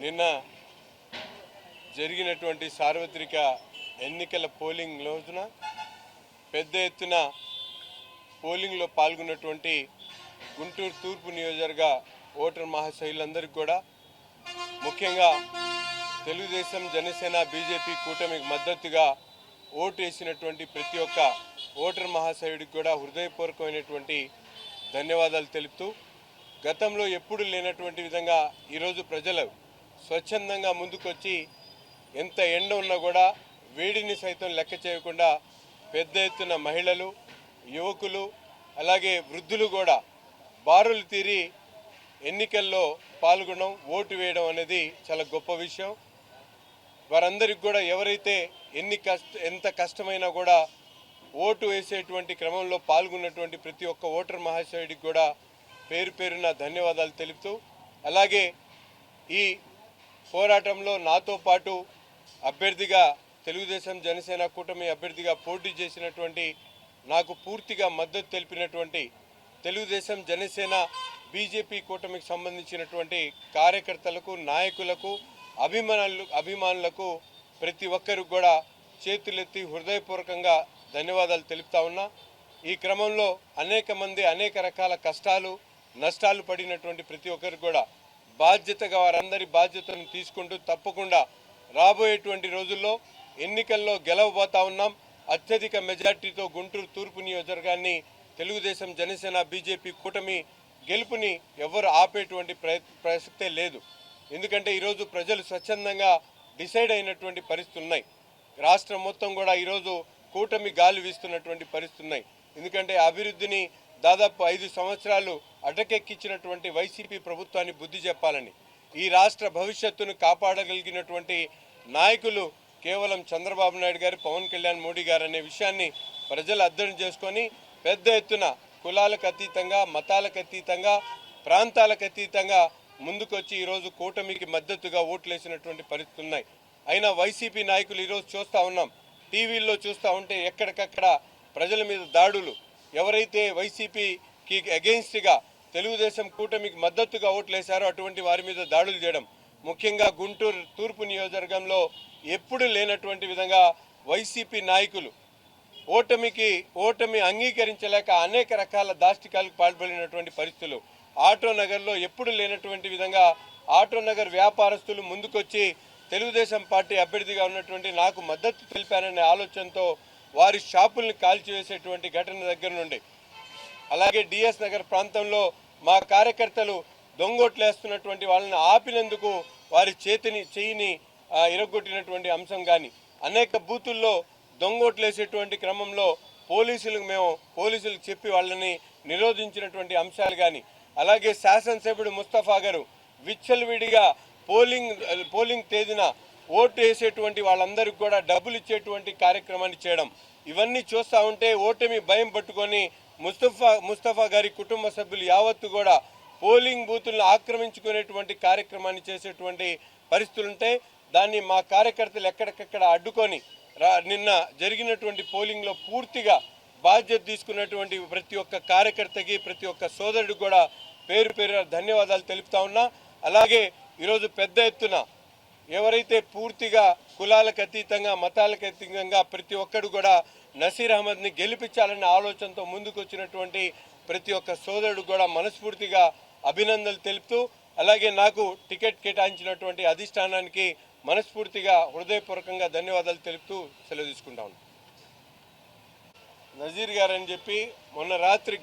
నిన్న జరిగినటువంటి సార్వత్రిక ఎన్నికల పోలింగ్ రోజున పెద్ద ఎత్తున పోలింగ్లో పాల్గొన్నటువంటి గుంటూరు తూర్పు నియోజకవర్గ ఓటర్ మహాశయులందరికీ కూడా ముఖ్యంగా తెలుగుదేశం జనసేన బీజేపీ కూటమికి మద్దతుగా ఓటు వేసినటువంటి ప్రతి ఒక్క ఓటర్ మహాశయుడికి కూడా హృదయపూర్వకమైనటువంటి ధన్యవాదాలు తెలుపుతూ గతంలో ఎప్పుడు లేనటువంటి విధంగా ఈరోజు ప్రజలు స్వచ్ఛందంగా ముందుకొచ్చి ఎంత ఎండ ఉన్నా కూడా వేడిని సైతం లెక్క చేయకుండా పెద్ద ఎత్తున మహిళలు యువకులు అలాగే వృద్ధులు కూడా బారులు తీరి ఎన్నికల్లో పాల్గొనడం ఓటు వేయడం అనేది చాలా గొప్ప విషయం. వారందరికీ కూడా ఎవరైతే ఎంత కష్టమైనా కూడా ఓటు వేసేటువంటి క్రమంలో పాల్గొన్నటువంటి ప్రతి ఒక్క ఓటర్ మహాశయుడికి కూడా పేరు పేరున ధన్యవాదాలు తెలుపుతూ అలాగే ఈ పోరాటంలో నాతో పాటు అభ్యర్థిగా తెలుగుదేశం జనసేన కూటమి అభ్యర్థిగా పోటీ చేసినటువంటి నాకు పూర్తిగా మద్దతు తెలిపినటువంటి తెలుగుదేశం జనసేన బీజేపీ కూటమికి సంబంధించినటువంటి కార్యకర్తలకు నాయకులకు అభిమానులకు ప్రతి ఒక్కరు కూడా చేతులెత్తి హృదయపూర్వకంగా ధన్యవాదాలు తెలుపుతా ఉన్నా. ఈ క్రమంలో అనేక మంది అనేక రకాల కష్టాలు నష్టాలు పడినటువంటి ప్రతి ఒక్కరు కూడా బాధ్యతగా వారందరి బాధ్యతను తీసుకుంటూ తప్పకుండా రాబోయేటువంటి రోజుల్లో ఎన్నికల్లో గెలవబోతా ఉన్నాం. అత్యధిక మెజార్టీతో గుంటూరు తూర్పు నియోజకవర్గాన్ని తెలుగుదేశం జనసేన బీజేపీ కూటమి గెలుపుని ఎవరు ఆపేటువంటి ప్రసక్తే లేదు. ఎందుకంటే ఈరోజు ప్రజలు స్వచ్ఛందంగా డిసైడ్ అయినటువంటి పరిస్థితులు ఉన్నాయి. రాష్ట్రం మొత్తం కూడా ఈరోజు కూటమి గాలి వీస్తున్నటువంటి పరిస్థితులు ఉన్నాయి. ఎందుకంటే అభివృద్ధిని దాదాపు 5 సంవత్సరాలు అటకెక్కించినటువంటి వైసీపీ ప్రభుత్వాన్ని బుద్ధి చెప్పాలని, ఈ రాష్ట్ర భవిష్యత్తును కాపాడగలిగినటువంటి నాయకులు కేవలం చంద్రబాబు నాయుడు గారు, పవన్ కళ్యాణ్, మోడీ గారు అనే విషయాన్ని ప్రజలు అర్థం చేసుకొని పెద్ద ఎత్తున కులాలకు అతీతంగా, మతాలకు అతీతంగా, ప్రాంతాలకు అతీతంగా ముందుకొచ్చి ఈరోజు కూటమికి మద్దతుగా ఓట్లేసినటువంటి పరిస్థితులు ఉన్నాయి. అయినా వైసీపీ నాయకులు ఈరోజు చూస్తూ ఉన్నాం, టీవీల్లో చూస్తూ ఉంటే ఎక్కడికక్కడ ప్రజల మీద దాడులు, ఎవరైతే వైసీపీకి అగెయిన్స్ట్గా తెలుగుదేశం కూటమికి మద్దతుగా ఓట్లేశారో అటువంటి వారి మీద దాడులు చేయడం, ముఖ్యంగా గుంటూరు తూర్పు నియోజకవర్గంలో ఎప్పుడు లేనటువంటి విధంగా వైసీపీ నాయకులు ఓటమి అంగీకరించలేక అనేక రకాల దాష్టికాలకు పాల్పడినటువంటి పరిస్థితులు. ఆటో నగర్లో ఎప్పుడు లేనటువంటి విధంగా ఆటో నగర్ వ్యాపారస్తులు ముందుకొచ్చి తెలుగుదేశం పార్టీ అభ్యర్థిగా ఉన్నటువంటి నాకు మద్దతు తెలిపారనే ఆలోచనతో వారి షాపుల్ని కాల్చివేసేటువంటి ఘటన దగ్గర నుండి, అలాగే డిఎస్ నగర్ ప్రాంతంలో మా కార్యకర్తలు దొంగోట్లేస్తున్నటువంటి వాళ్ళని ఆపినందుకు వారి చెయ్యిని ఇరగొట్టినటువంటి అంశం కానీ, అనేక బూతుల్లో దొంగోట్లేసేటువంటి క్రమంలో పోలీసులకు చెప్పి వాళ్ళని నిరోధించినటువంటి అంశాలు కానీ, అలాగే శాసనసభ్యుడు ముస్తఫా గారు విచ్చలవిడిగా పోలింగ్ తేదీన ఓటు వేసేటువంటి వాళ్ళందరికీ కూడా డబ్బులు ఇచ్చేటువంటి కార్యక్రమాన్ని చేయడం, ఇవన్నీ చూస్తూ ఉంటే ఓటమి భయం పట్టుకొని ముస్తఫా గారి కుటుంబ సభ్యులు యావత్తు కూడా పోలింగ్ బూతులను ఆక్రమించుకునేటువంటి కార్యక్రమాన్ని చేసేటువంటి పరిస్థితులుంటే దాన్ని మా కార్యకర్తలు ఎక్కడికక్కడ అడ్డుకొని నిన్న జరిగినటువంటి పోలింగ్లో పూర్తిగా బాధ్యత తీసుకున్నటువంటి ప్రతి ఒక్క కార్యకర్తకి, ప్రతి ఒక్క సోదరుడికి కూడా పేరు ధన్యవాదాలు తెలుపుతా ఉన్నా. అలాగే ఈరోజు పెద్ద ఎత్తున ఎవరైతే పూర్తిగా కులాలకు అతీతంగా, మతాలకు అతీతంగా ప్రతి ఒక్కడు కూడా నసీర్ అహ్మద్ని గెలిపించాలనే ఆలోచనతో ముందుకు వచ్చినటువంటి ప్రతి ఒక్క సోదరుడు కూడా మనస్ఫూర్తిగా అభినందనలు తెలుపుతూ, అలాగే నాకు టికెట్ కేటాయించినటువంటి అధిష్టానానికి మనస్ఫూర్తిగా హృదయపూర్వకంగా ధన్యవాదాలు తెలుపుతూ సెలవు తీసుకుంటా ఉన్నాను. నజీర్ గారు అని చెప్పి మొన్న రాత్రి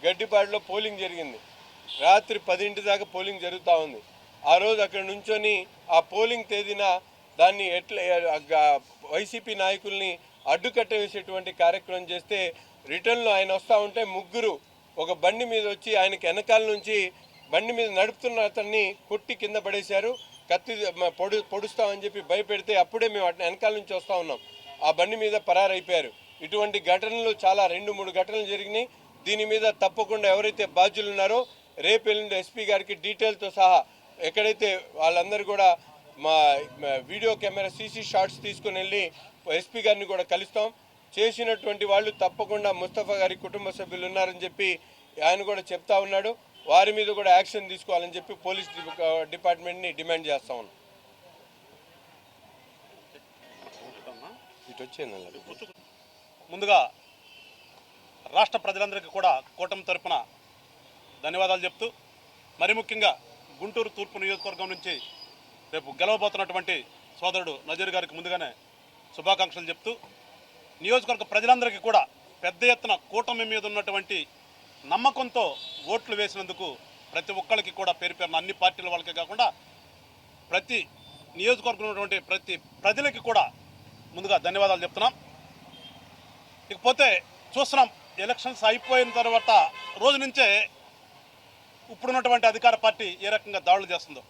గడ్డిపాడులో పోలింగ్ జరిగింది. రాత్రి 10 దాకా పోలింగ్ జరుగుతూ ఉంది. ఆ రోజు అక్కడ నుంచొని ఆ పోలింగ్ తేదీన దాన్ని వైసీపీ నాయకుల్ని అడ్డుకట్ట వేసేటువంటి కార్యక్రమం చేస్తే రిటర్న్లో ఆయన వస్తూ ఉంటే ముగ్గురు ఒక బండి మీద వచ్చి ఆయనకి వెనకాల నుంచి బండి మీద నడుపుతున్న అతన్ని కొట్టి కింద పడేశారు. కత్తి పొడుస్తామని చెప్పి భయపెడితే అప్పుడే మేము వెనకాల నుంచి వస్తూ ఉన్నాం, ఆ బండి మీద పరారైపోయారు. ఇటువంటి ఘటనలు చాలా 2-3 ఘటనలు జరిగినాయి. దీని మీద తప్పకుండా ఎవరైతే బాధ్యులు ఉన్నారో రేపు ఎల్లుండి ఎస్పీ గారికి డీటెయిల్తో సహా ఎక్కడైతే వాళ్ళందరూ కూడా మా వీడియో కెమెరా సీసీ షాట్స్ తీసుకుని వెళ్ళి ఎస్పీ గారిని కూడా కలుస్తాం. చేసినటువంటి వాళ్ళు తప్పకుండా ముస్తఫా గారి కుటుంబ సభ్యులు ఉన్నారని చెప్పి ఆయన కూడా చెప్తా ఉన్నాడు. వారి మీద కూడా యాక్షన్ తీసుకోవాలని చెప్పి పోలీస్ డిపార్ట్మెంట్ని డిమాండ్ చేస్తా ఉన్నాం. ఇటు వచ్చేయండి. ముందుగా రాష్ట్ర ప్రజలందరికీ కూడా కూటమి తరపున ధన్యవాదాలు చెప్తూ, మరి ముఖ్యంగా గుంటూరు తూర్పు నియోజకవర్గం నుంచి రేపు గెలవబోతున్నటువంటి సోదరుడు నజీర్ గారికి ముందుగానే శుభాకాంక్షలు చెప్తూ, నియోజకవర్గ ప్రజలందరికీ కూడా పెద్ద ఎత్తున కూటమి మీద ఉన్నటువంటి నమ్మకంతో ఓట్లు వేసినందుకు ప్రతి ఒక్కరికి కూడా పేరు పేరున అన్ని పార్టీల వాళ్ళకే కాకుండా ప్రతి నియోజకవర్గంలో ఉన్నటువంటి ప్రతి ప్రజలకి కూడా ముందుగా ధన్యవాదాలు చెప్తున్నాం. ఇకపోతే చూస్తున్నాం, ఎలక్షన్స్ అయిపోయిన తర్వాత రోజు నుంచే ఇప్పుడున్నటువంటి అధికార పార్టీ ఏ రకంగా దాడులు చేస్తుందో.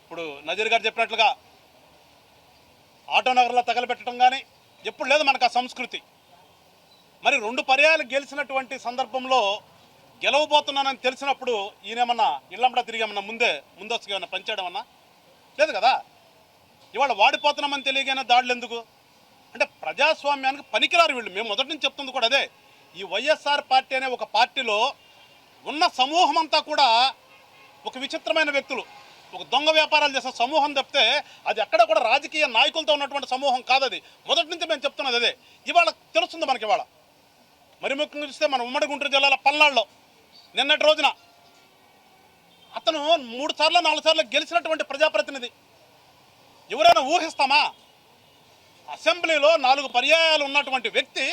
ఇప్పుడు నజీర్ గారు చెప్పినట్లుగా ఆటోనగర్లో తగలబెట్టడం కానీ ఎప్పుడు లేదు మనకు ఆ సంస్కృతి. మరి 2 పర్యాయాలు గెలిచినటువంటి సందర్భంలో గెలవబోతున్నానని తెలిసినప్పుడు ఈయనేమన్నా ఇళ్ళంబడా తిరిగేమన్నా ముందస్తుగా ఏమన్నా పనిచేయడం అన్నా లేదు కదా. ఇవాళ వాడిపోతున్నామని తెలియగానే దాడులు ఎందుకు అంటే ప్రజాస్వామ్యానికి పనికిరారు వీళ్ళు. మేము మొదటి నుంచి చెప్తుంది కూడా అదే. ఈ వైఎస్ఆర్ పార్టీ అనే ఒక పార్టీలో ఉన్న సమూహం అంతా కూడా ఒక విచిత్రమైన వ్యక్తులు, ఒక దొంగ వ్యాపారాలు చేసే సమూహం తప్పితే అది ఎక్కడ కూడా రాజకీయ నాయకులతో ఉన్నటువంటి సమూహం కాదు. అది మొదటి నుంచి మేము చెప్తున్నది అదే. ఇవాళ తెలుస్తుంది మనకి. ఇవాళ మరి ముఖ్యంగా చూస్తే మన ఉమ్మడి గుంటూరు జిల్లాలో పల్నాడులో నిన్నటి రోజున అతను 3 సార్లు 4 సార్లు గెలిచినటువంటి ప్రజాప్రతినిధి. ఎవరైనా ఊహిస్తామా? అసెంబ్లీలో 4 పర్యాయాలు ఉన్నటువంటి వ్యక్తి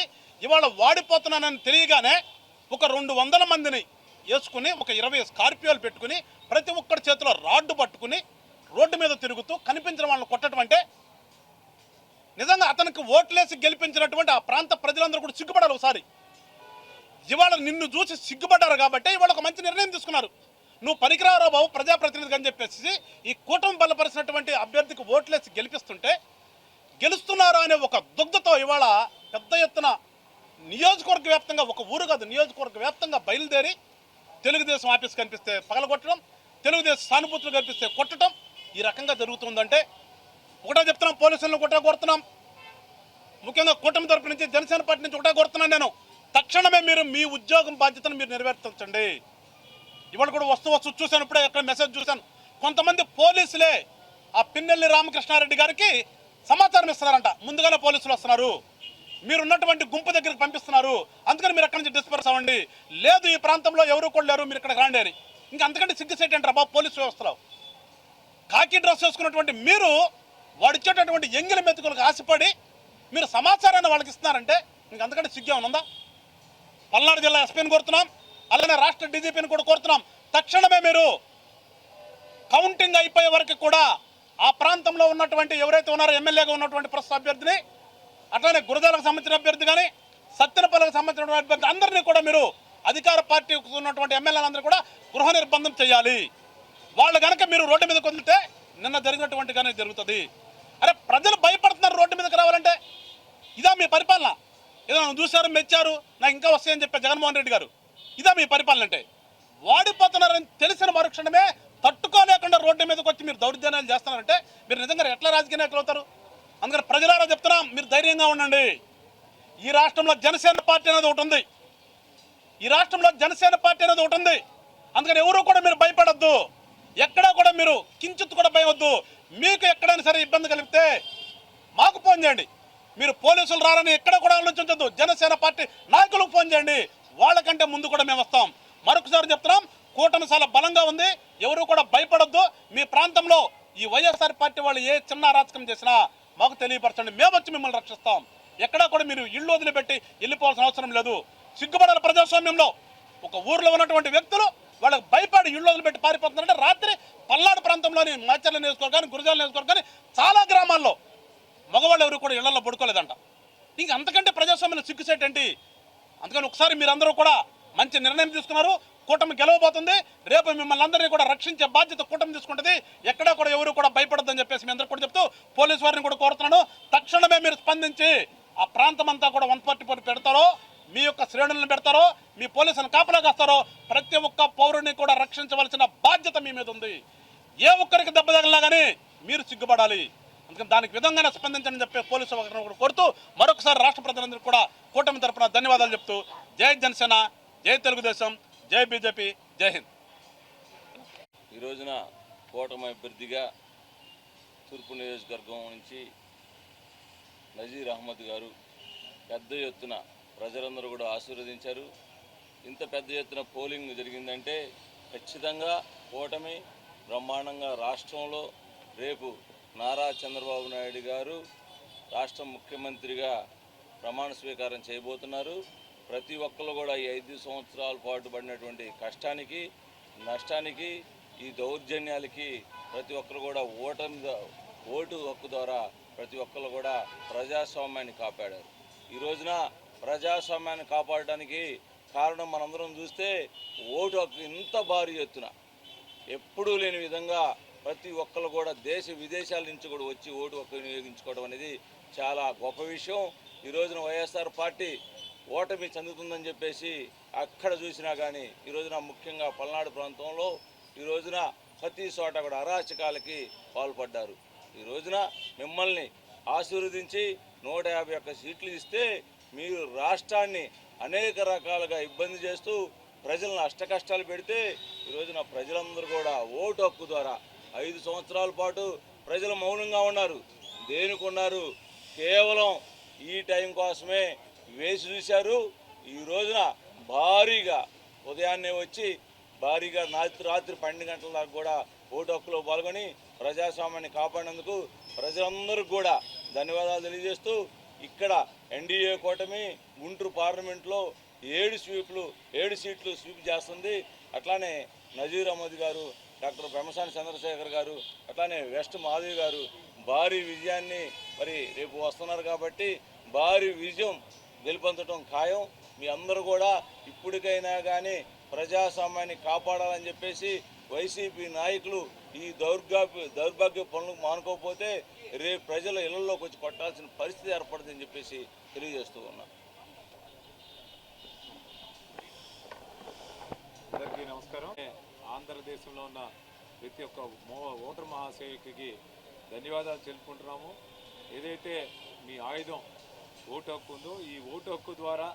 ఇవాళ వాడిపోతున్నానని తెలియగానే ఒక 200 మందిని వేసుకుని ఒక 20 స్కార్పియోలు పెట్టుకుని ప్రతి ఒక్కరి చేతిలో రాడ్డు పట్టుకుని రోడ్డు మీద తిరుగుతూ కనిపించిన వాళ్ళని కొట్టడం అంటే నిజంగా అతనికి ఓట్లేసి గెలిపించినటువంటి ఆ ప్రాంత ప్రజలందరూ కూడా సిగ్గుపడాలి ఒకసారి. ఇవాళ నిన్ను చూసి సిగ్గుపడ్డారు కాబట్టి ఇవాళ ఒక మంచి నిర్ణయం తీసుకున్నారు. నువ్వు పనికిరారా బాబు ప్రజాప్రతినిధిగా అని చెప్పేసి ఈ కూటమి బలపరిచినటువంటి అభ్యర్థికి ఓట్లేసి గెలిపిస్తుంటే గెలుస్తున్నారా అనే ఒక దుగ్ధతో ఇవాళ పెద్ద ఎత్తున నియోజకవర్గ వ్యాప్తంగా, ఒక ఊరు కాదు నియోజకవర్గ వ్యాప్తంగా బయలుదేరి తెలుగుదేశం ఆఫీస్ కనిపిస్తే పగలగొట్టడం, తెలుగుదేశం సానుభూతులు కనిపిస్తే కొట్టడం, ఈ రకంగా జరుగుతుందంటే ఒకటే చెప్తున్నాం, పోలీసులను ఒకటే కోరుతున్నాం. ముఖ్యంగా కూటమి తరపు నుంచి జనసేన పార్టీ నుంచి ఒకటే కోరుతున్నాను నేను, తక్షణమే మీరు మీ ఉద్యోగం బాధ్యతను మీరు నెరవేర్చండి. ఇవాళ కూడా వస్తూ చూశాను, ఇప్పుడే ఎక్కడ మెసేజ్ చూశాను, కొంతమంది పోలీసులే ఆ పిన్నెల్లి రామకృష్ణారెడ్డి గారికి సమాచారం ఇస్తున్నారంట. ముందుగానే పోలీసులు వస్తున్నారు, మీరున్నటువంటి గుంపు దగ్గరికి పంపిస్తున్నారు, అందుకని మీరు అక్కడి నుంచి డిస్పర్స్ అవ్వండి, లేదు ఈ ప్రాంతంలో ఎవరు కూడా లేరు మీరు ఇక్కడ రాండి అని. ఇంకా అంతకంటే సిగ్గుసేట్ అంటారా బాబు పోలీసు వ్యవస్థలో? కాకి డ్రెస్ వేసుకున్నటువంటి మీరు వాడిచ్చేటటువంటి ఎంగిలి మెతుకులకు ఆశపడి మీరు సమాచారాన్ని వాళ్ళకి ఇస్తున్నారంటే ఇంక అంతకంటే సిగ్గే ఉందా? పల్నాడు జిల్లా ఎస్పీని కోరుతున్నాం, అలానే రాష్ట్ర డీజీపీని కూడా కోరుతున్నాం, తక్షణమే మీరు కౌంటింగ్ అయిపోయే వరకు కూడా ఆ ప్రాంతంలో ఉన్నటువంటి ఎవరైతే ఉన్నారో ఎమ్మెల్యేగా ఉన్నటువంటి ప్రస్తుత అభ్యర్థిని, అట్లానే గురజాలకు సంబంధించిన అభ్యర్థి కానీ సత్తెనపల్లికి సంబంధించిన అభ్యర్థి అందరినీ కూడా మీరు అధికార పార్టీకి ఉన్నటువంటి ఎమ్మెల్యేలందరూ కూడా గృహ నిర్బంధం చేయాలి. వాళ్ళు కనుక మీరు రోడ్డు మీదకి వదిలితే నిన్న జరిగినటువంటిగానే జరుగుతుంది. అరే ప్రజలు భయపడుతున్నారు రోడ్డు మీదకి రావాలంటే. ఇదా మీ పరిపాలన? ఏదో చూశారు మెచ్చారు నాకు ఇంకా వస్తాయని చెప్పే జగన్మోహన్ రెడ్డి గారు, ఇదా మీ పరిపాలన అంటే? వాడిపోతున్నారని తెలిసిన మరుక్షణమే తట్టుకోలేకుండా రోడ్డు మీదకి వచ్చి మీరు దౌర్జన్యాలు చేస్తున్నారంటే మీరు నిజంగా ఎట్లా రాజకీయ నాయకులు అవుతారు? అందుకని ప్రజలారా చెప్తున్నాం, మీరు ధైర్యంగా ఉండండి. ఈ రాష్ట్రంలో జనసేన పార్టీ అనేది ఒకటి ఉంది, ఈ రాష్ట్రంలో జనసేన పార్టీ అనేది ఒకటి ఉంది. అందుకని ఎవరు కూడా మీరు భయపడద్దు, ఎక్కడా కూడా మీరు కించిత్ కూడా భయవద్దు. మీకు ఎక్కడైనా సరే ఇబ్బంది కలిగితే మాకు ఫోన్ చేయండి. మీరు పోలీసులు రారని ఎక్కడ కూడా ఆలోచించద్దు, జనసేన పార్టీ నాయకులకు ఫోన్ చేయండి, వాళ్ళకంటే ముందు కూడా మేము వస్తాం. మరొకసారి చెప్తున్నాం, కూటమి చాలా బలంగా ఉంది, ఎవరు కూడా భయపడొద్దు. మీ ప్రాంతంలో ఈ వైఎస్ఆర్ పార్టీ వాళ్ళు ఏ చిన్న అరాచకం చేసినా మాకు తెలియపరచండి, మేము వచ్చి మిమ్మల్ని రక్షిస్తాం. ఎక్కడా కూడా మీరు ఇళ్ళు వదిలిపెట్టి వెళ్ళిపోవాల్సిన అవసరం లేదు. సిగ్గుపడాలి ప్రజాస్వామ్యంలో. ఒక ఊర్లో ఉన్నటువంటి వ్యక్తులు వాళ్ళకి భయపడి ఇళ్ళు వదిలిపెట్టి పారిపోతున్నారంటే రాత్రి పల్నాడు ప్రాంతంలోని మాచర్ల నియోజకవర్గాన్ని, గురజాల నియోజకవర్గాన్ని చాలా గ్రామాల్లో మగవాళ్ళు ఎవరు కూడా ఇళ్లలో పడుకోలేదంట. ఇంక అంతకంటే ప్రజాస్వామ్యంలో సిగ్గుసేట్ ఏంటి? అందుకని ఒకసారి మీరందరూ కూడా మంచి నిర్ణయం తీసుకున్నారు, కూటమి గెలవబోతుంది. రేపు మిమ్మల్ని అందరినీ కూడా రక్షించే బాధ్యత కూటమి తీసుకుంటుంది. ఎక్కడా కూడా ఎవరు కూడా భయపడొద్దని చెప్పేసి మీ అందరూ కూడా చెప్తూ పోలీసు వారిని కూడా కోరుతున్నాను, తక్షణమే మీరు స్పందించి ఆ ప్రాంతం అంతా కూడా 144 పెడతారో, మీ యొక్క శ్రేణులను పెడతారో, మీ పోలీసులను కాపలా కాస్తారో, ప్రతి ఒక్క పౌరుని కూడా రక్షించవలసిన బాధ్యత మీ మీద ఉంది. ఏ ఒక్కరికి దెబ్బ తగిలినా కానీ మీరు సిగ్గుపడాలి. అందుకని దానికి విధంగానే స్పందించని చెప్పి పోలీసు కూడా కోరుతూ మరొకసారి రాష్ట్ర ప్రజలందరికీ కూడా కూటమి తరఫున ధన్యవాదాలు చెప్తూ జై జనసేన, జై తెలుగుదేశం, జై బీజేపీ, జై హింద్. ఈ రోజున కూటమి అభ్యర్థిగా తూర్పు నియోజకవర్గం నుంచి నజీర్ అహ్మద్ గారు పెద్ద ఎత్తున ప్రజలందరూ కూడా ఆశీర్వదించారు. ఇంత పెద్ద ఎత్తున పోలింగ్ జరిగిందంటే ఖచ్చితంగా కూటమి బ్రహ్మాండంగా రాష్ట్రంలో రేపు నారా చంద్రబాబు నాయుడు గారు రాష్ట్ర ముఖ్యమంత్రిగా ప్రమాణ స్వీకారం చేయబోతున్నారు. ప్రతి ఒక్కరు కూడా ఈ 5 సంవత్సరాల పాటు పడినటువంటి కష్టానికి, నష్టానికి, ఈ దౌర్జన్యాలకి ప్రతి ఒక్కరు కూడా ఓటు హక్కు ద్వారా ప్రతి ఒక్కరు కూడా ప్రజాస్వామ్యాన్ని కాపాడారు. ఈ రోజున ప్రజాస్వామ్యాన్ని కాపాడడానికి కారణం మనందరం చూస్తే ఓటు హక్కు ఇంత భారీ ఎత్తున ఎప్పుడూ లేని విధంగా ప్రతి ఒక్కరు కూడా దేశ విదేశాల నుంచి కూడా వచ్చి ఓటు హక్కు వినియోగించుకోవడం అనేది చాలా గొప్ప విషయం. ఈ రోజున వైఎస్ఆర్ పార్టీ ఓటమి చెందుతుందని చెప్పేసి అక్కడ చూసినా కానీ ఈ రోజున ముఖ్యంగా పల్నాడు ప్రాంతంలో ఈ రోజున ప్రతి చోట కూడా అరాచకాలకి పాల్పడ్డారు. ఈ రోజున మిమ్మల్ని ఆశీర్వదించి 151 సీట్లు ఇస్తే మీరు రాష్ట్రాన్ని అనేక రకాలుగా ఇబ్బంది చేస్తూ ప్రజలను అష్టకష్టాలు పెడితే ఈ రోజున ప్రజలందరూ కూడా ఓటు హక్కు ద్వారా 5 సంవత్సరాల పాటు ప్రజలు మౌనంగా ఉన్నారు. దేనికి ఉన్నారు? కేవలం ఈ టైం కోసమే వేసి చూశారు. ఈ రోజున భారీగా ఉదయాన్నే వచ్చి భారీగా రాత్రి 12 గంటల దాకా కూడా ఓటు హక్కులో పాల్గొని ప్రజాస్వామ్యాన్ని కాపాడినందుకు ప్రజలందరికీ కూడా ధన్యవాదాలు తెలియజేస్తూ ఇక్కడ ఎన్డీఏ కూటమి గుంటూరు పార్లమెంట్లో 7 సీట్లు స్వీప్ చేస్తుంది. అట్లానే నజీర్ అహ్మద్ గారు, డాక్టర్ పెమ్మసాని చంద్రశేఖర్ గారు, అట్లానే వెస్ట్ మాధవి గారు భారీ విజయాన్ని మరి రేపు వస్తున్నారు కాబట్టి భారీ విజయం గెలుపొందడం ఖాయం. మీ అందరూ కూడా ఇప్పటికైనా కానీ ప్రజాస్వామ్యాన్ని కాపాడాలని చెప్పేసి వైసీపీ నాయకులు ఈ దౌర్భాగ్య పనులకు మానుకోకపోతే రేపు ప్రజల ఇళ్లలోకి వచ్చి పట్టాల్సిన పరిస్థితి ఏర్పడుతుందని చెప్పేసి తెలియజేస్తూ ఉన్నా. అందరికీ నమస్కారం. ఆంధ్రదేశంలో ఉన్న ప్రతి ఒక్క ఓటర్ మహాశయుడికి ధన్యవాదాలు తెలుపుకుంటున్నాము. ఏదైతే మీ ఆయుధం ఓటు హక్కు ఉందో ఈ ఓటు హక్కు ద్వారా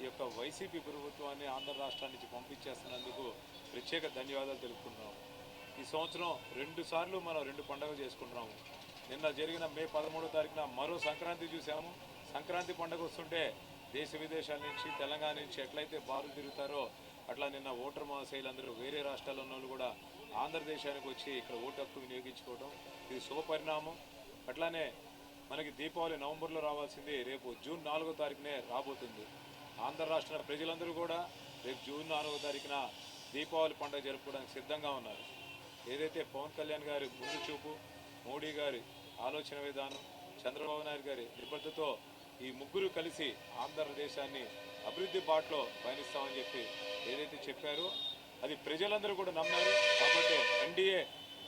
ఈ యొక్క వైసీపీ ప్రభుత్వాన్ని ఆంధ్ర రాష్ట్రాన్ని నుంచి పంపించేస్తున్నందుకు ప్రత్యేక ధన్యవాదాలు తెలుపుకుంటున్నాము. ఈ సంవత్సరం 2 సార్లు మనం 2 పండుగలు చేసుకుంటున్నాము. నిన్న జరిగిన మే 13వ తారీఖున మరో సంక్రాంతి చూసాము. సంక్రాంతి పండుగ వస్తుంటే దేశ విదేశాల నుంచి తెలంగాణ నుంచి ఎట్లయితే బారులు తిరుగుతారో అట్లా నిన్న ఓటర్ మహాశైలందరూ వేరే రాష్ట్రాల్లో ఉన్న వాళ్ళు కూడా ఆంధ్రదేశానికి వచ్చి ఇక్కడ ఓటు హక్కు వినియోగించుకోవడం ఇది శుభపరిణామం. అట్లానే మనకి దీపావళి నవంబర్లో రావాల్సింది రేపు జూన్ 4వ తారీఖునే రాబోతుంది. ఆంధ్ర రాష్ట్ర ప్రజలందరూ కూడా రేపు జూన్ 4వ తారీఖున దీపావళి పండుగ జరుపుకోవడానికి సిద్ధంగా ఉన్నారు. ఏదైతే పవన్ కళ్యాణ్ గారి ముందు చూపు, మోడీ గారి ఆలోచన విధానం, చంద్రబాబు నాయుడు గారి నిబద్ధతతో ఈ ముగ్గురు కలిసి ఆంధ్రదేశాన్ని అభివృద్ధి బాటలో పయనిస్తామని చెప్పి ఏదైతే చెప్పారో అది ప్రజలందరూ కూడా నమ్మారు. కాబట్టి ఎన్డీఏ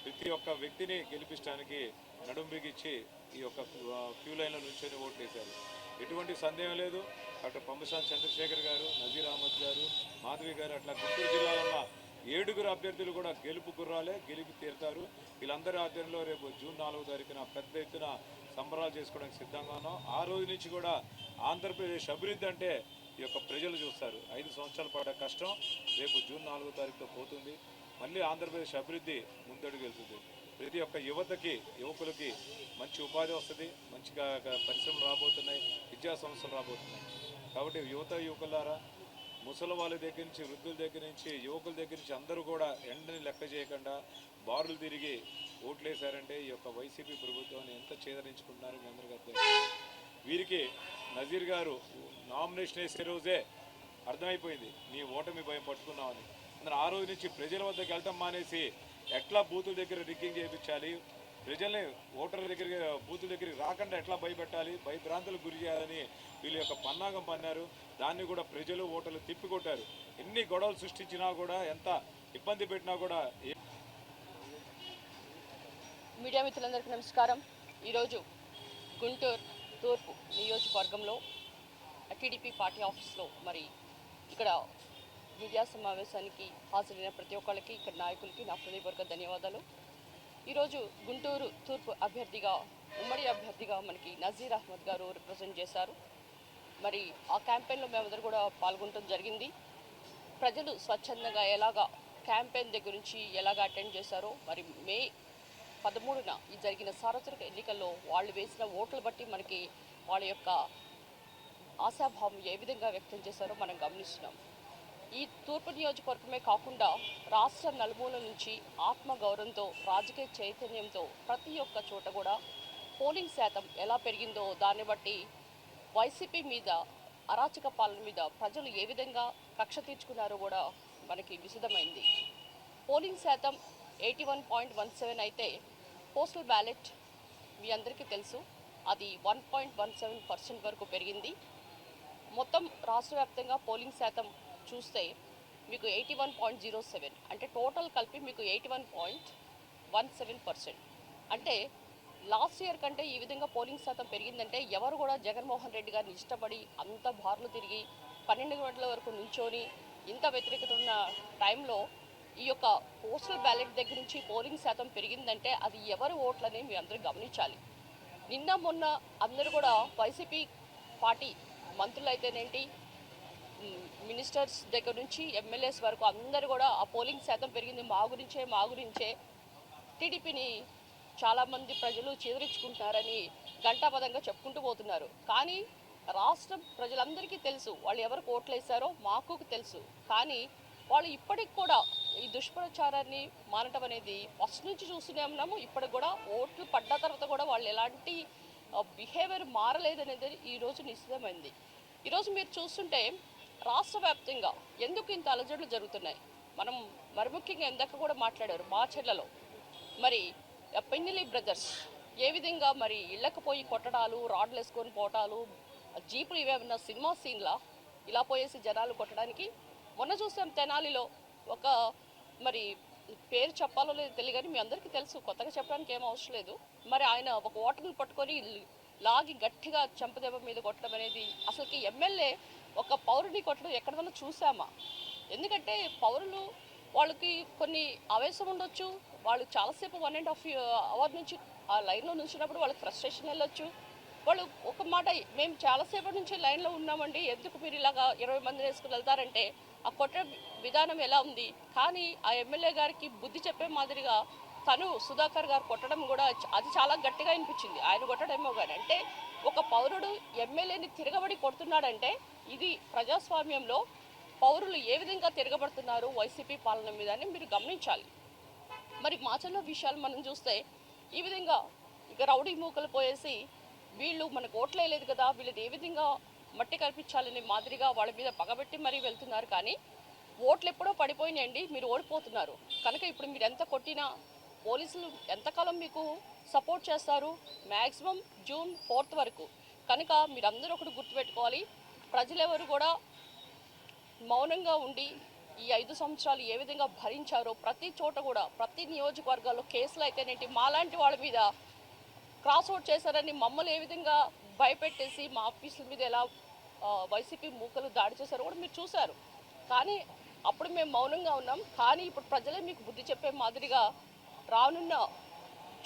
ప్రతి ఒక్క వ్యక్తిని గెలిపించడానికి నడుం బిగించి ఈ యొక్క క్యూ లైన్లో నుంచొని ఓట్లు వేశారు. ఎటువంటి సందేహం లేదు. డాక్టర్ పెమ్మసాని చంద్రశేఖర్ గారు, నజీర్ అహ్మద్ గారు, మాధవి గారు అట్లా గుంటూరు జిల్లాలో ఉన్న 7 అభ్యర్థులు కూడా గెలుపు గుర్రాలే, గెలిపి తీరుతారు. వీళ్ళందరి ఆధ్వర్యంలో రేపు జూన్ 4వ తారీఖున పెద్ద ఎత్తున సంబరాలు చేసుకోవడానికి సిద్ధంగా ఉన్నాం. ఆ రోజు నుంచి కూడా ఆంధ్రప్రదేశ్ అభివృద్ధి అంటే ఈ యొక్క ప్రజలు చూస్తారు. 5 సంవత్సరాలు పడ్డ కష్టం రేపు జూన్ 4వ తారీఖుతో పోతుంది. మళ్ళీ ఆంధ్రప్రదేశ్ అభివృద్ధి ముందడుగు వెళ్తుంది. ప్రతి ఒక్క యువకులకి మంచి ఉపాధి వస్తుంది, మంచిగా పరిశ్రమలు రాబోతున్నాయి, విద్యా సంస్థలు రాబోతున్నాయి. కాబట్టి యువకులారా, ముసలి వాళ్ళ దగ్గర నుంచి, వృద్ధుల దగ్గర నుంచి, యువకుల దగ్గర నుంచి అందరూ కూడా ఎండని లెక్క చేయకుండా బారులు తిరిగి ఓట్లేశారంటే ఈ యొక్క వైసీపీ ప్రభుత్వాన్ని ఎంత చేదరించుకుంటున్నారో మీ అందరికీ అర్థమైంది. వీరికి నజీర్ గారు నామినేషన్ వేసే రోజే అర్థమైపోయింది నీ ఓటమి భయం పట్టుకున్నామని. అందులో ఆ రోజు నుంచి ప్రజల వద్దకు వెళ్తాం మానేసి ఎట్లా బూతుల దగ్గర రిగ్గింగ్ చేయించాలి, ప్రజల్ని ఓటర్ల దగ్గరికి బూతుల దగ్గరికి రాకుండా ఎట్లా భయపెట్టాలి, భయభ్రాంతులకు గురి చేయాలని వీళ్ళ యొక్క పన్నాగం పన్నారు. దాన్ని కూడా ప్రజలు ఓటర్లు తిప్పికొట్టారు. ఎన్ని గొడవలు సృష్టించినా కూడా, ఎంత ఇబ్బంది పెట్టినా కూడా. మీడియా మిత్రులందరికీ నమస్కారం. ఈరోజు గుంటూరు తూర్పు నియోజకవర్గంలో టీడీపీ పార్టీ ఆఫీస్లో మరి ఇక్కడ మీడియా సమావేశానికి హాజరైన ప్రతి ఒక్కళ్ళకి, ఇక్కడ నాయకులకి నా హృదయపూర్వక ధన్యవాదాలు. ఈరోజు గుంటూరు తూర్పు అభ్యర్థిగా, ఉమ్మడి అభ్యర్థిగా మనకి నజీర్ అహ్మద్ గారు రిప్రజెంట్ చేశారు. మరి ఆ క్యాంపెయిన్లో మేమందరూ కూడా పాల్గొనడం జరిగింది. ప్రజలు స్వచ్ఛందంగా ఎలాగా క్యాంపెయిన్ దగ్గర నుంచి ఎలాగ అటెండ్ చేశారో, మరి మే 13న ఈ జరిగిన సార్వత్రిక ఎన్నికల్లో వాళ్ళు వేసిన ఓట్ల బట్టి మనకి వాళ్ళ యొక్క ఆశాభావం ఏ విధంగా వ్యక్తం చేశారో మనం గమనిస్తున్నాం. ఈ తూర్పు నియోజకవర్గమే కాకుండా రాష్ట్ర నలుమూల నుంచి ఆత్మగౌరవంతో, రాజకీయ చైతన్యంతో ప్రతి ఒక్క చోట కూడా పోలింగ్ శాతం ఎలా పెరిగిందో దాన్ని బట్టి వైసీపీ మీద, అరాచక పాలన మీద ప్రజలు ఏ విధంగా కక్ష తీర్చుకున్నారో కూడా మనకి విశదమైంది. పోలింగ్ శాతం 81.17 అయితే పోస్టల్ బ్యాలెట్ మీ అందరికీ తెలుసు అది 1.17% వరకు పెరిగింది. మొత్తం రాష్ట్ర వ్యాప్తంగా పోలింగ్ శాతం చూస్తే మీకు 81.07, అంటే టోటల్ కలిపి మీకు 81.17%. అంటే లాస్ట్ ఇయర్ కంటే ఈ విధంగా పోలింగ్ శాతం పెరిగిందంటే ఎవరు కూడా జగన్మోహన్ రెడ్డి గారిని ఇష్టపడి అంత బార్లు తిరిగి 12 గంటల వరకు నుంచొని ఇంత వ్యతిరేకత ఉన్న టైంలో ఈ యొక్క పోస్టల్ బ్యాలెట్ దగ్గర నుంచి పోలింగ్ శాతం పెరిగిందంటే అది ఎవరి ఓట్లని మీ అందరూ గమనించాలి. నిన్న మొన్న అందరూ కూడా వైసీపీ పార్టీ మంత్రులు అయితేనేంటి, మినిస్టర్స్ దగ్గర నుంచి ఎమ్మెల్యేస్ వరకు అందరూ కూడా ఆ పోలింగ్ శాతం పెరిగింది మా గురించే టీడీపీని చాలామంది ప్రజలు చెదిరించుకుంటున్నారని ఘంటాపదంగా చెప్పుకుంటూ పోతున్నారు. కానీ రాష్ట్ర ప్రజలందరికీ తెలుసు వాళ్ళు ఎవరికి ఓట్లు వేశారో మాకు తెలుసు. కానీ వాళ్ళు ఇప్పటికి కూడా ఈ దుష్ప్రచారాన్ని మానటం అనేది ఫస్ట్ నుంచి చూస్తూనే ఉన్నాము. ఇప్పటికి కూడా ఓట్లు పడ్డ తర్వాత కూడా వాళ్ళు ఎలాంటి బిహేవియర్ మారలేదనేది ఈరోజు నిశ్చితమైంది. ఈరోజు మీరు చూస్తుంటే రాష్ట్ర వ్యాప్తంగా ఎందుకు ఇంత అలజడులు జరుగుతున్నాయి, మనం మరి ముఖ్యంగా ఇందాక కూడా మాట్లాడారు మాచర్లలో మరి పిన్నెల్లి బ్రదర్స్ ఏ విధంగా మరి ఇళ్ళకు పోయి కొట్టడాలు, రాడ్లు వేసుకొని పోవటాలు, జీపులు ఇవేమన్నా సినిమా సీన్లా ఇలా పోయేసి జనాలు కొట్టడానికి. మొన్న చూసాం తెనాలిలో ఒక మరి పేరు చెప్పాలో లేదో తెలియదు, మీ అందరికీ తెలుసు, కొత్తగా చెప్పడానికి ఏం అవసరం లేదు. మరి ఆయన ఒక ఓటర్ని పట్టుకొని లాగి గట్టిగా చెంపదెబ్బ మీద కొట్టడం అనేది, అసలుకి ఎమ్మెల్యే ఒక పౌరుని కొట్టడం ఎక్కడన్నా చూసామా? ఎందుకంటే పౌరులు వాళ్ళకి కొన్ని ఆవేశం ఉండొచ్చు, వాళ్ళు చాలాసేపు 1.5 అవర్ నుంచి ఆ లైన్లో నుంచినప్పుడు వాళ్ళకి ఫ్రస్ట్రేషన్ వెళ్ళొచ్చు. వాళ్ళు ఒక మాట, మేము చాలాసేపటి నుంచి లైన్లో ఉన్నామండి, ఎందుకు మీరు ఇలాగా 20 మందిని వేసుకుని వెళ్తారంటే ఆ కొట్ట విధానం ఎలా ఉంది. కానీ ఆ ఎమ్మెల్యే గారికి బుద్ధి చెప్పే మాదిరిగా తను సుధాకర్ గారు కొట్టడం కూడా అది చాలా గట్టిగా అనిపించింది. ఆయన కొట్టడమేమో కానీ, అంటే ఒక పౌరుడు ఎమ్మెల్యేని తిరగబడి కొడుతున్నాడంటే ఇది ప్రజాస్వామ్యంలో పౌరులు ఏ విధంగా తిరగబడుతున్నారు వైసీపీ పాలన మీద అని మీరు గమనించాలి. మరి మాచర్ల విషయాలు మనం చూస్తే ఈ విధంగా ఇక రౌడీ మూకలు పోయేసి వీళ్ళు మనకు ఓట్లు వేయలేదు కదా, వీళ్ళని ఏ విధంగా మట్టి కల్పించాలని మాదిరిగా వాళ్ళ మీద పగబెట్టి మరీ వెళ్తున్నారు. కానీ ఓట్లు ఎప్పుడో పడిపోయినాయండి, మీరు ఓడిపోతున్నారు కనుక ఇప్పుడు మీరు ఎంత కొట్టినా పోలీసులు ఎంతకాలం మీకు సపోర్ట్ చేస్తారు? మ్యాక్సిమం జూన్ 4th వరకు. కనుక మీరందరూ ఒకటి గుర్తుపెట్టుకోవాలి, ప్రజలెవరు కూడా మౌనంగా ఉండి ఈ 5 సంవత్సరాలు ఏ విధంగా భరించారో ప్రతి చోట కూడా ప్రతి నియోజకవర్గాల్లో కేసులు అయితేనేంటి మాలాంటి వాళ్ళ మీద క్రాస్ అవుట్ చేశారని మమ్మల్ని ఏ విధంగా భయపెట్టేసి మా ఆఫీసుల మీద ఎలా వైసీపీ మూకలు దాడి చేశారో కూడా మీరు చూశారు. కానీ అప్పుడు మేము మౌనంగా ఉన్నాం. కానీ ఇప్పుడు ప్రజలే మీకు బుద్ధి చెప్పే మాదిరిగా రానున్న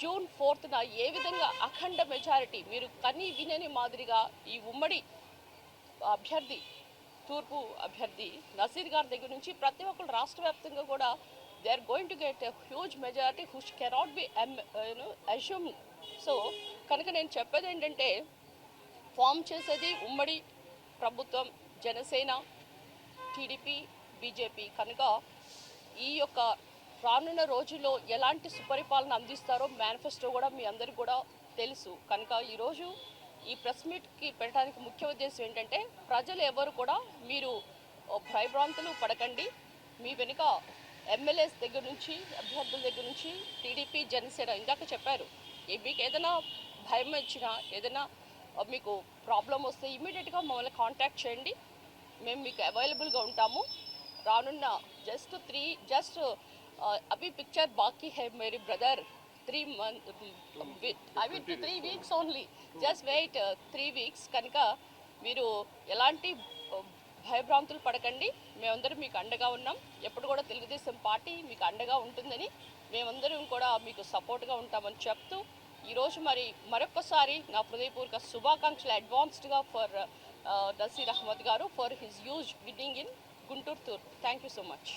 జూన్ 4th ఏ విధంగా అఖండ మెజారిటీ మీరు కనీ వినని మాదిరిగా ఈ ఉమ్మడి అభ్యర్థి తూర్పు అభ్యర్థి నసీర్ గారి దగ్గర నుంచి ప్రతి ఒక్కరు రాష్ట్ర వ్యాప్తంగా కూడా they are going to get a huge majority which cannot be assume. So కనుక నేను చెప్పేది ఏంటంటే ఫామ్ చేసేది ఉమ్మడి ప్రభుత్వం జనసేన, టీడీపీ, బీజేపీ. కనుక ఈ యొక్క రానున్న రోజుల్లో ఎలాంటి సుపరిపాలన అందిస్తారో మేనిఫెస్టో కూడా మీ అందరికీ కూడా తెలుసు. కనుక ఈరోజు ఈ ప్రెస్ మీట్కి పెట్టడానికి ముఖ్య ఉద్దేశం ఏంటంటే ప్రజలు ఎవరు కూడా మీరు భయభ్రాంతులు పడకండి. మీ వెనుక ఎమ్మెల్యేస్ దగ్గర నుంచి అభ్యర్థుల దగ్గర నుంచి టీడీపీ, జనసేన ఇందాక చెప్పారు, మీకు ఏదైనా భయం వచ్చినా ఏదైనా మీకు ప్రాబ్లం వస్తే ఇమీడియట్గా మమ్మల్ని కాంటాక్ట్ చేయండి, మేము మీకు అవైలబుల్గా ఉంటాము. రానున్న జస్ట్ అభి పిక్చర్ బాకీ హై మేరీ brother 3 months, I mean 3 weeks only, just wait 3 weeks. కనుక మీరు ఎలాంటి భయభ్రాంతులు పడకండి, మేమందరం మీకు అండగా ఉన్నాం. ఎప్పుడు కూడా తెలుగుదేశం పార్టీ మీకు అండగా ఉంటుందని మేమందరం కూడా మీకు సపోర్ట్గా ఉంటామని చెప్తూ ఈరోజు మరొక్కసారి నా హృదయపూర్వక శుభాకాంక్షలు అడ్వాన్స్డ్గా ఫర్ నసీర్ అహ్మద్ గారు for his huge winning in Guntur తూర్పు. Thank you so much.